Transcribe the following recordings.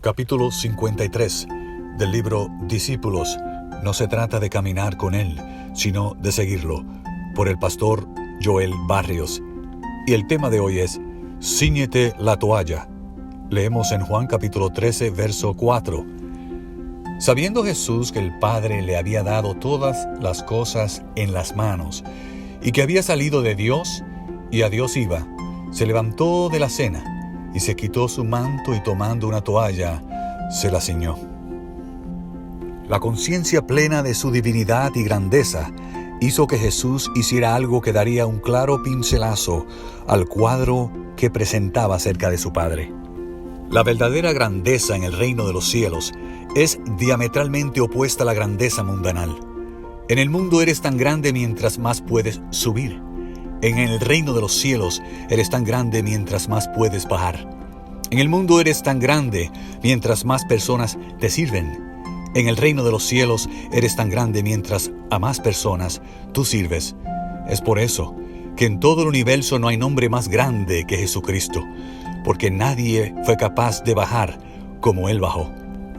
Capítulo 53 del libro Discípulos. No se trata de caminar con Él, sino de seguirlo, por el pastor Joel Barrios. Y el tema de hoy es Cíñete la toalla. Leemos en Juan capítulo 13, verso 4. Sabiendo Jesús que el Padre le había dado todas las cosas en las manos, y que había salido de Dios y a Dios iba, se levantó de la cena, y se quitó su manto y tomando una toalla, se la ciñó. La conciencia plena de su divinidad y grandeza hizo que Jesús hiciera algo que daría un claro pincelazo al cuadro que presentaba acerca de su Padre. La verdadera grandeza en el reino de los cielos es diametralmente opuesta a la grandeza mundanal. En el mundo eres tan grande mientras más puedes subir. En el reino de los cielos eres tan grande mientras más puedes bajar. En el mundo eres tan grande mientras más personas te sirven. En el reino de los cielos eres tan grande mientras a más personas tú sirves. Es por eso que en todo el universo no hay nombre más grande que Jesucristo, porque nadie fue capaz de bajar como Él bajó.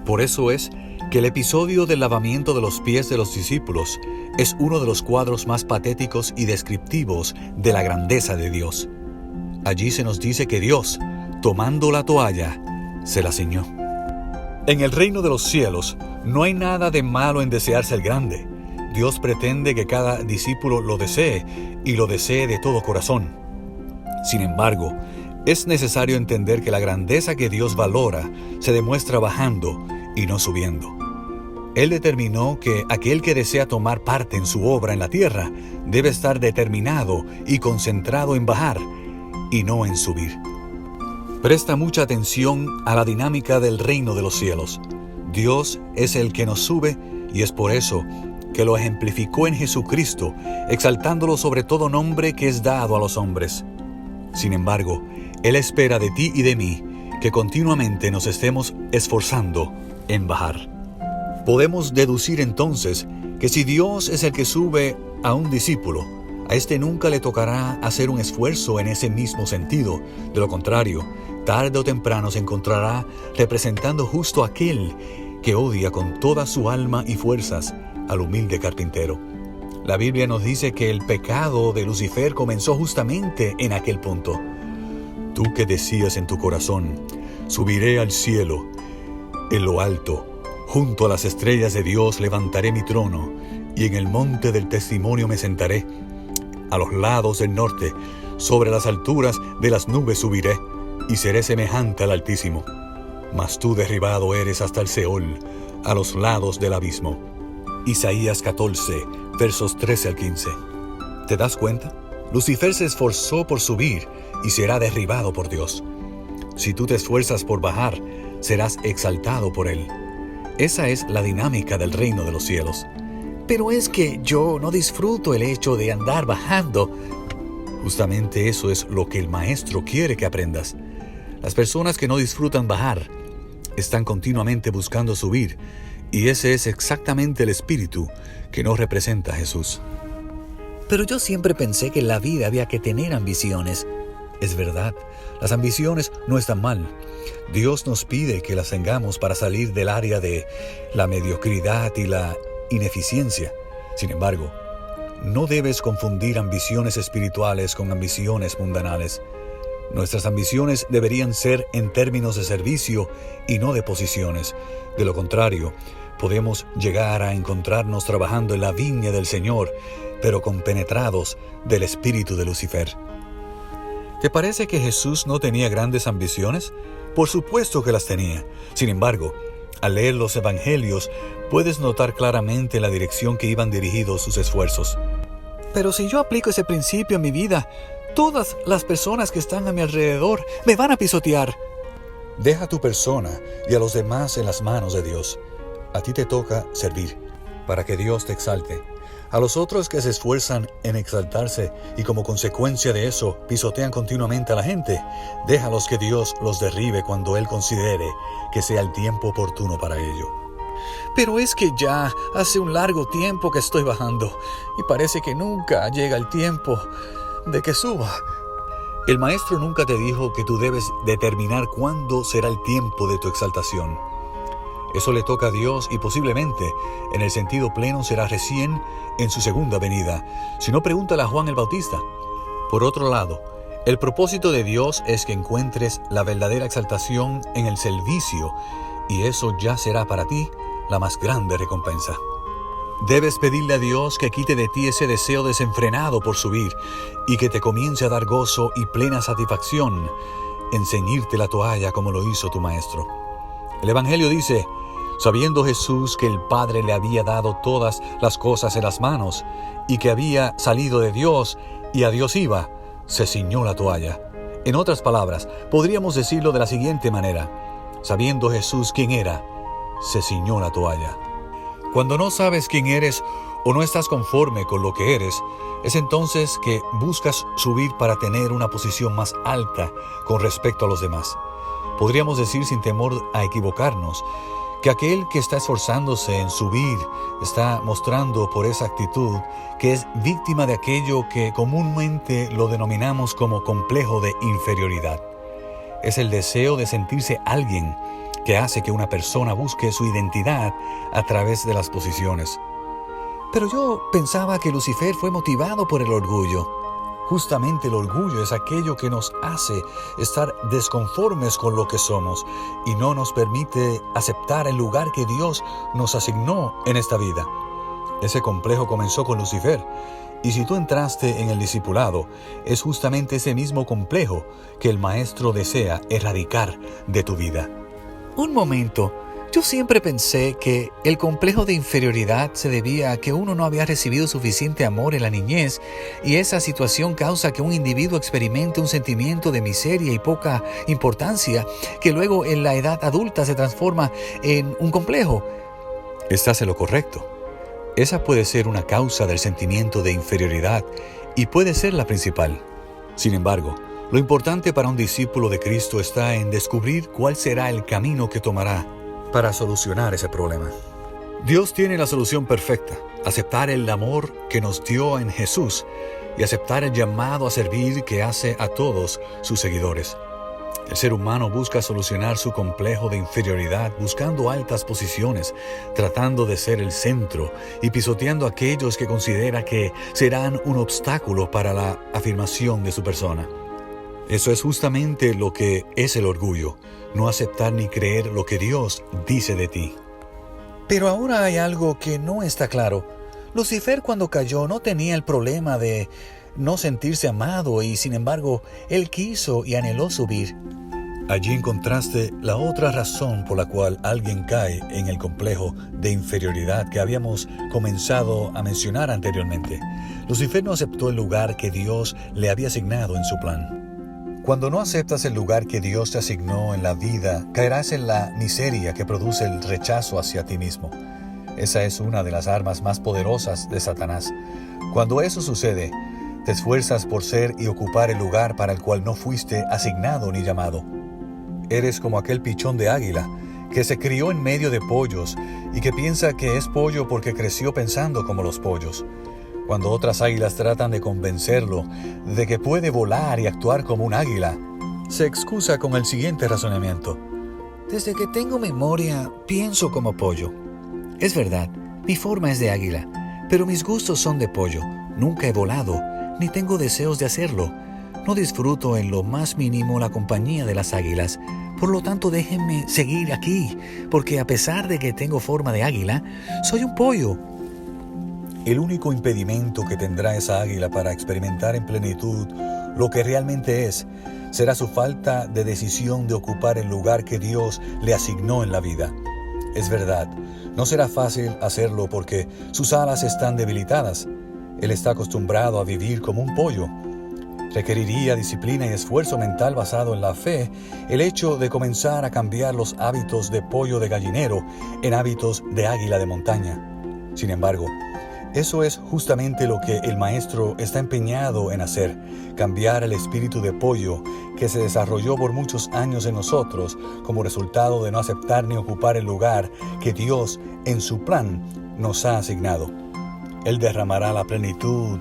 Por eso es que el episodio del lavamiento de los pies de los discípulos es uno de los cuadros más patéticos y descriptivos de la grandeza de Dios. Allí se nos dice que Dios, tomando la toalla, se la ciñó. En el reino de los cielos no hay nada de malo en desear ser grande. Dios pretende que cada discípulo lo desee y lo desee de todo corazón. Sin embargo, es necesario entender que la grandeza que Dios valora se demuestra bajando y no subiendo. Él determinó que aquel que desea tomar parte en su obra en la tierra debe estar determinado y concentrado en bajar y no en subir. Presta mucha atención a la dinámica del reino de los cielos. Dios es el que nos sube y es por eso que lo ejemplificó en Jesucristo, exaltándolo sobre todo nombre que es dado a los hombres. Sin embargo, Él espera de ti y de mí que continuamente nos estemos esforzando en bajar. Podemos deducir entonces que si Dios es el que sube a un discípulo, a éste nunca le tocará hacer un esfuerzo en ese mismo sentido. De lo contrario, tarde o temprano se encontrará representando justo a aquel que odia con toda su alma y fuerzas al humilde carpintero. La Biblia nos dice que el pecado de Lucifer comenzó justamente en aquel punto. Tú que decías en tu corazón, subiré al cielo, en lo alto, junto a las estrellas de Dios levantaré mi trono, y en el monte del testimonio me sentaré. A los lados del norte, sobre las alturas de las nubes subiré, y seré semejante al Altísimo. Mas tú derribado eres hasta el Seol, a los lados del abismo. Isaías 14, versos 13 al 15. ¿Te das cuenta? Lucifer se esforzó por subir y será derribado por Dios. Si tú te esfuerzas por bajar, serás exaltado por Él. Esa es la dinámica del reino de los cielos. Pero es que yo no disfruto el hecho de andar bajando. Justamente eso es lo que el maestro quiere que aprendas. Las personas que no disfrutan bajar están continuamente buscando subir, y ese es exactamente el espíritu que no representa a Jesús. Pero yo siempre pensé que en la vida había que tener ambiciones. Es verdad, las ambiciones no están mal. Dios nos pide que las tengamos para salir del área de la mediocridad y la ineficiencia. Sin embargo, no debes confundir ambiciones espirituales con ambiciones mundanales. Nuestras ambiciones deberían ser en términos de servicio y no de posiciones. De lo contrario, podemos llegar a encontrarnos trabajando en la viña del Señor, pero compenetrados del espíritu de Lucifer. ¿Te parece que Jesús no tenía grandes ambiciones? Por supuesto que las tenía. Sin embargo, al leer los evangelios, puedes notar claramente la dirección que iban dirigidos sus esfuerzos. Pero si yo aplico ese principio en mi vida, todas las personas que están a mi alrededor me van a pisotear. Deja a tu persona y a los demás en las manos de Dios. A ti te toca servir, para que Dios te exalte. A los otros que se esfuerzan en exaltarse y como consecuencia de eso pisotean continuamente a la gente, déjalos que Dios los derribe cuando Él considere que sea el tiempo oportuno para ello. Pero es que ya hace un largo tiempo que estoy bajando y parece que nunca llega el tiempo de que suba. El Maestro nunca te dijo que tú debes determinar cuándo será el tiempo de tu exaltación. Eso le toca a Dios y posiblemente, en el sentido pleno, será recién en su segunda venida. Si no, pregúntale a Juan el Bautista. Por otro lado, el propósito de Dios es que encuentres la verdadera exaltación en el servicio, y eso ya será para ti la más grande recompensa. Debes pedirle a Dios que quite de ti ese deseo desenfrenado por subir y que te comience a dar gozo y plena satisfacción en ceñirte la toalla como lo hizo tu Maestro. El Evangelio dice: sabiendo Jesús que el Padre le había dado todas las cosas en las manos y que había salido de Dios y a Dios iba, se ciñó la toalla. En otras palabras, podríamos decirlo de la siguiente manera: sabiendo Jesús quién era, se ciñó la toalla. Cuando no sabes quién eres o no estás conforme con lo que eres, es entonces que buscas subir para tener una posición más alta con respecto a los demás. Podríamos decir sin temor a equivocarnos que aquel que está esforzándose en subir está mostrando por esa actitud que es víctima de aquello que comúnmente lo denominamos como complejo de inferioridad. Es el deseo de sentirse alguien que hace que una persona busque su identidad a través de las posiciones. Pero yo pensaba que Lucifer fue motivado por el orgullo. Justamente el orgullo es aquello que nos hace estar desconformes con lo que somos y no nos permite aceptar el lugar que Dios nos asignó en esta vida. Ese complejo comenzó con Lucifer, y si tú entraste en el discipulado, es justamente ese mismo complejo que el Maestro desea erradicar de tu vida. Un momento, yo siempre pensé que el complejo de inferioridad se debía a que uno no había recibido suficiente amor en la niñez y esa situación causa que un individuo experimente un sentimiento de miseria y poca importancia que luego en la edad adulta se transforma en un complejo. Estás en lo correcto. Esa puede ser una causa del sentimiento de inferioridad y puede ser la principal. Sin embargo, lo importante para un discípulo de Cristo está en descubrir cuál será el camino que tomará para solucionar ese problema. Dios tiene la solución perfecta: aceptar el amor que nos dio en Jesús y aceptar el llamado a servir que hace a todos sus seguidores. El ser humano busca solucionar su complejo de inferioridad buscando altas posiciones, tratando de ser el centro y pisoteando a aquellos que considera que serán un obstáculo para la afirmación de su persona. Eso es justamente lo que es el orgullo: no aceptar ni creer lo que Dios dice de ti. Pero ahora hay algo que no está claro. Lucifer, cuando cayó, no tenía el problema de no sentirse amado y, sin embargo, él quiso y anheló subir. Allí encontraste la otra razón por la cual alguien cae en el complejo de inferioridad que habíamos comenzado a mencionar anteriormente. Lucifer no aceptó el lugar que Dios le había asignado en su plan. Cuando no aceptas el lugar que Dios te asignó en la vida, caerás en la miseria que produce el rechazo hacia ti mismo. Esa es una de las armas más poderosas de Satanás. Cuando eso sucede, te esfuerzas por ser y ocupar el lugar para el cual no fuiste asignado ni llamado. Eres como aquel pichón de águila que se crió en medio de pollos y que piensa que es pollo porque creció pensando como los pollos. Cuando otras águilas tratan de convencerlo de que puede volar y actuar como un águila, se excusa con el siguiente razonamiento: Desde que tengo memoria, pienso como pollo. Es verdad, mi forma es de águila, pero mis gustos son de pollo. Nunca he volado, ni tengo deseos de hacerlo. No disfruto en lo más mínimo la compañía de las águilas. Por lo tanto, déjenme seguir aquí, porque a pesar de que tengo forma de águila, soy un pollo. El único impedimento que tendrá esa águila para experimentar en plenitud lo que realmente es, será su falta de decisión de ocupar el lugar que Dios le asignó en la vida. Es verdad, no será fácil hacerlo porque sus alas están debilitadas. Él está acostumbrado a vivir como un pollo. Requeriría disciplina y esfuerzo mental basado en la fe el hecho de comenzar a cambiar los hábitos de pollo de gallinero en hábitos de águila de montaña. Sin embargo, eso es justamente lo que el Maestro está empeñado en hacer: cambiar el espíritu de pollo que se desarrolló por muchos años en nosotros como resultado de no aceptar ni ocupar el lugar que Dios en su plan nos ha asignado. Él derramará la plenitud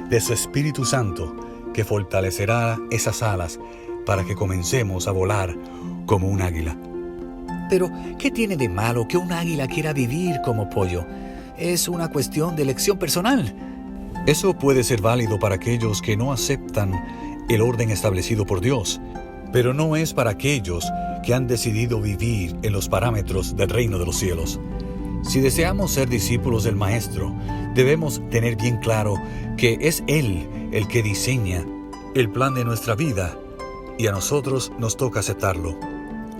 de su Espíritu Santo, que que fortalecerá esas alas para que comencemos a volar como un águila. Pero, ¿qué tiene de malo que un águila quiera vivir como pollo? Es una cuestión de elección personal. Eso puede ser válido para aquellos que no aceptan el orden establecido por Dios, pero no es para aquellos que han decidido vivir en los parámetros del reino de los cielos. Si deseamos ser discípulos del Maestro, debemos tener bien claro que es Él el que diseña el plan de nuestra vida y a nosotros nos toca aceptarlo.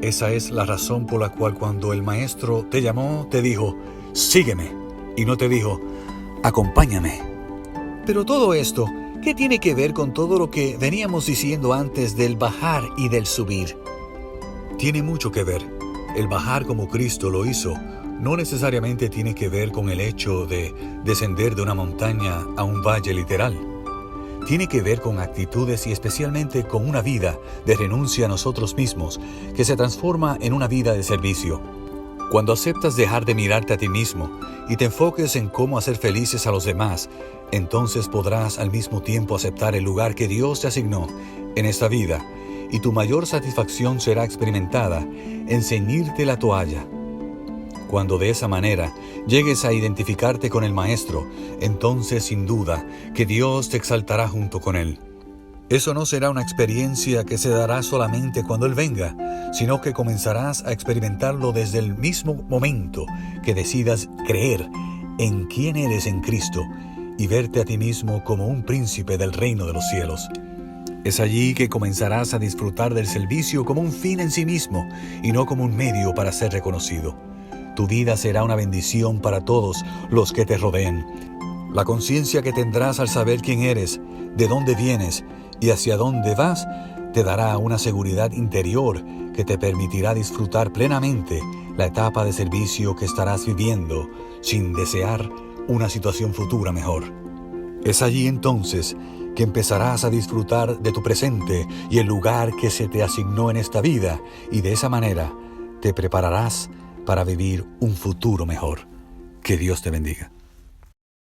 Esa es la razón por la cual cuando el Maestro te llamó, te dijo, sígueme, y no te dijo, acompáñame. Pero todo esto, ¿qué tiene que ver con todo lo que veníamos diciendo antes del bajar y del subir? Tiene mucho que ver. El bajar como Cristo lo hizo no necesariamente tiene que ver con el hecho de descender de una montaña a un valle literal. Tiene que ver con actitudes y especialmente con una vida de renuncia a nosotros mismos que se transforma en una vida de servicio. Cuando aceptas dejar de mirarte a ti mismo y te enfoques en cómo hacer felices a los demás, entonces podrás al mismo tiempo aceptar el lugar que Dios te asignó en esta vida y tu mayor satisfacción será experimentada en ceñirte la toalla. Cuando de esa manera llegues a identificarte con el Maestro, entonces sin duda que Dios te exaltará junto con Él. Eso no será una experiencia que se dará solamente cuando Él venga, sino que comenzarás a experimentarlo desde el mismo momento que decidas creer en quién eres en Cristo y verte a ti mismo como un príncipe del reino de los cielos. Es allí que comenzarás a disfrutar del servicio como un fin en sí mismo y no como un medio para ser reconocido. Tu vida será una bendición para todos los que te rodeen. La conciencia que tendrás al saber quién eres, de dónde vienes y hacia dónde vas, te dará una seguridad interior que te permitirá disfrutar plenamente la etapa de servicio que estarás viviendo sin desear una situación futura mejor. Es allí entonces que empezarás a disfrutar de tu presente y el lugar que se te asignó en esta vida, y de esa manera te prepararás para vivir un futuro mejor. Que Dios te bendiga.